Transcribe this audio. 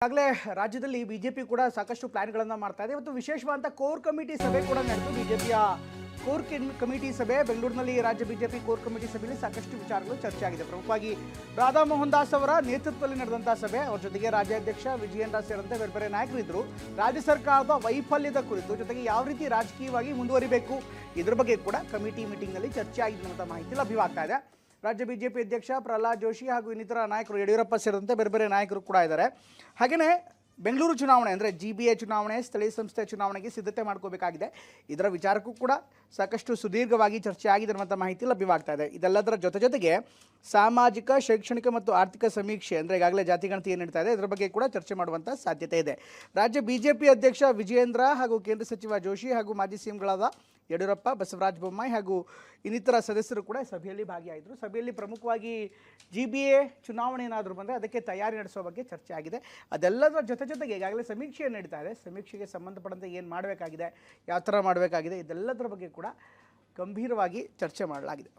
ಈಗಾಗಲೇ ರಾಜ್ಯದಲ್ಲಿ ಬಿಜೆಪಿ ಕೂಡ ಸಾಕಷ್ಟು ಪ್ಲಾನ್ಗಳನ್ನು ಮಾಡ್ತಾ ಇದೆ. ಇವತ್ತು ವಿಶೇಷವಾದ ಕೋರ್ ಕಮಿಟಿ ಸಭೆ ಕೂಡ ನಡೆದು ಬಿಜೆಪಿಯ ಕೋರ್ ಕಮಿಟಿ ಸಭೆ ಬೆಂಗಳೂರಿನಲ್ಲಿ ರಾಜ್ಯ ಬಿಜೆಪಿ ಕೋರ್ ಕಮಿಟಿ ಸಭೆಯಲ್ಲಿ ಸಾಕಷ್ಟು ವಿಚಾರಗಳು ಚರ್ಚೆ ಆಗಿದೆ. ಪ್ರಮುಖವಾಗಿ ರಾಧಾ ಮೋಹನ್ ದಾಸ್ ಅವರ ನೇತೃತ್ವದಲ್ಲಿ ನಡೆದಂತಹ ಸಭೆ, ಅವರ ಜೊತೆಗೆ ರಾಜ್ಯಾಧ್ಯಕ್ಷ ವಿಜಯೇಂದ್ರ ಸೇರಿದಂತೆ ಬೇರೆ ಬೇರೆ ನಾಯಕರು ಇದ್ದರು. ರಾಜ್ಯ ಸರ್ಕಾರದ ವೈಫಲ್ಯದ ಕುರಿತು, ಜೊತೆಗೆ ಯಾವ ರೀತಿ ರಾಜಕೀಯವಾಗಿ ಮುಂದುವರಿಬೇಕು ಇದರ ಬಗ್ಗೆ ಕೂಡ ಕಮಿಟಿ ಮೀಟಿಂಗ್ನಲ್ಲಿ ಚರ್ಚೆ ಆಗಿದೆ ಅನ್ನುವಂಥ ಮಾಹಿತಿ ಲಭ್ಯವಾಗ್ತಾ ಇದೆ. ರಾಜ್ಯ ಬಿಜೆಪಿ ಅಧ್ಯಕ್ಷ ಪ್ರಹ್ಲಾದ್ ಜೋಶಿ ಹಾಗೂ ಇನ್ನಿತರ ನಾಯಕರು, ಯಡಿಯೂರಪ್ಪ ಸೇರಿದಂತೆ ಬೇರೆ ಬೇರೆ ನಾಯಕರು ಕೂಡ ಇದ್ದಾರೆ. ಹಾಗೆಯೇ ಬೆಂಗಳೂರು ಚುನಾವಣೆ ಅಂದರೆ GBA ಚುನಾವಣೆ, ಸ್ಥಳೀಯ ಸಂಸ್ಥೆ ಚುನಾವಣೆಗೆ ಸಿದ್ಧತೆ ಮಾಡ್ಕೋಬೇಕಾಗಿದೆ. ಇದರ ವಿಚಾರಕ್ಕೂ ಕೂಡ ಸಾಕಷ್ಟು ಸುದೀರ್ಘವಾಗಿ ಚರ್ಚೆ ಆಗಿದೆ ಅನ್ನುವಂಥ ಮಾಹಿತಿ ಲಭ್ಯವಾಗ್ತಾ ಇದೆ. ಇದೆಲ್ಲದರ ಜೊತೆಗೆ ಸಾಮಾಜಿಕ, ಶೈಕ್ಷಣಿಕ ಮತ್ತು ಆರ್ಥಿಕ ಸಮೀಕ್ಷೆ ಅಂದರೆ ಈಗಾಗಲೇ ಜಾತಿಗಣತಿ ಏನು ನಡೀತಾ ಇದೆ ಇದರ ಬಗ್ಗೆ ಕೂಡ ಚರ್ಚೆ ಮಾಡುವಂಥ ಸಾಧ್ಯತೆ ಇದೆ. ರಾಜ್ಯ ಬಿಜೆಪಿ ಅಧ್ಯಕ್ಷ ವಿಜಯೇಂದ್ರ ಹಾಗೂ ಕೇಂದ್ರ ಸಚಿವ ಜೋಶಿ ಹಾಗೂ ಮಾಜಿ ಸಿಎಂಗಳಾದ ಯಡಿಯೂರಪ್ಪ, ಬಸವರಾಜ ಬೊಮ್ಮಾಯಿ ಹಾಗೂ ಇನ್ನಿತರ ಸದಸ್ಯರು ಕೂಡ ಸಭೆಯಲ್ಲಿ ಭಾಗಿಯಾಗಿದ್ದರು. ಸಭೆಯಲ್ಲಿ ಪ್ರಮುಖವಾಗಿ GBA ಚುನಾವಣೆ ಏನಾದರೂ ಬಂದರೆ ಅದಕ್ಕೆ ತಯಾರಿ ನಡೆಸೋ ಬಗ್ಗೆ ಚರ್ಚೆ ಆಗಿದೆ. ಅದೆಲ್ಲದರ ಜೊತೆಗೆ ಈಗಾಗಲೇ ಸಮೀಕ್ಷೆ ನಡೀತಾ ಇದೆ. ಸಮೀಕ್ಷೆಗೆ ಸಂಬಂಧಪಟ್ಟಂತೆ ಏನು ಮಾಡಬೇಕಾಗಿದೆ, ಯಾವ ಥರ ಮಾಡಬೇಕಾಗಿದೆ, ಇದೆಲ್ಲದರ ಬಗ್ಗೆ ಕೂಡ ಗಂಭೀರವಾಗಿ ಚರ್ಚೆ ಮಾಡಲಾಗಿದೆ.